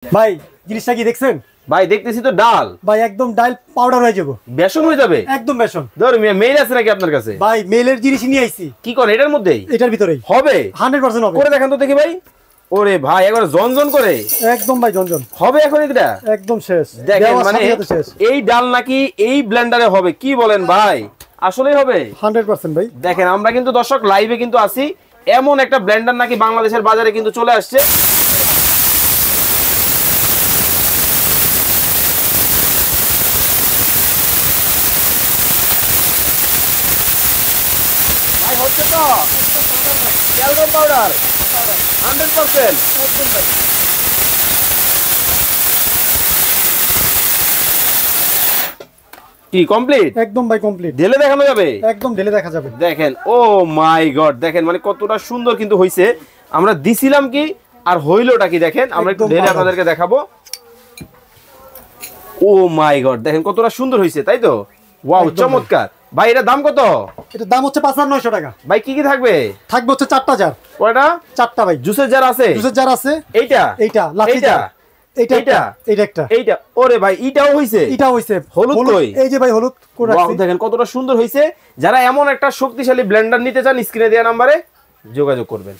ভাই জিনিসটা কি দেখছেন? ভাই দেখতেছি তো ডাল। ভাই একদম ডাল পাউডার হয়ে যাবো, বেসন হয়ে যাবে একদম বেসন। ধর মেইল আছে নাকি আপনার কাছে? ভাই মেলের জিনিস নিয়ে আইছি। কি করে এটার মধ্যেই? এটার ভিতরেই হবে 100% হবে। করে দেখান তো দেখি ভাই। ওরে ভাই একবার জনজন করে একদম ভাই জনজন হবে এখন এটা একদম শেষ। দেখেন দেওয়ার মানে সাথে সাথে শেষ। এই ডাল নাকি এই ব্লেন্ডারে হবে, কি বলেন ভাই? আসলেই হবে 100% ভাই। দেখেন আমরা কিন্তু দর্শক লাইভে কিন্তু আছি, এমন একটা ব্লেন্ডার নাকি বাংলাদেশের বাজারে কিন্তু চলে আসছে। ভাই হচ্ছে তো ক্যালকুলেট পাউডার 100% একদম ভাই। কি কমপ্লিট? একদম ভাই কমপ্লিট। ঢেলে দেখানো যাবে? একদম ঢেলে দেখা যাবে। দেখেন ও মাই গড, দেখেন মানে কতটা সুন্দর কিন্তু হইছে। আমরা দিছিলাম কি আর হইলোটা কি দেখেন, আমরা একটু একদম ঢেলে ভালো। আপনাদেরকে দেখাবো। ও মাই গড দেখেন কতটা সুন্দর হইছে, তাই তো? ওয়াও একদম চমৎকার। ভাই এটা দাম কত? এটার দাম হচ্ছে 5900 টাকা। ভাই কি কি থাকবে? থাকবে হচ্ছে 4টা জার। কয়টা? 4টা ভাই। জুসের জার আছে? জুসের জার আছে। এইটা এইটা লাঠি এইটা জার। এইটা এইটা এইটা একটা। এইটা ওরে ভাই এটাও হইছে। এটা হইছে হলুদ কই? এই যে ভাই হলুদ করে ওয়াও রাখছি। দেখেন কতটা সুন্দর হইছে। যারা এমন একটা শক্তিশালী ব্লেন্ডার নিতে চান স্ক্রিনে দেওয়া নম্বরে যোগাযোগ করবেন।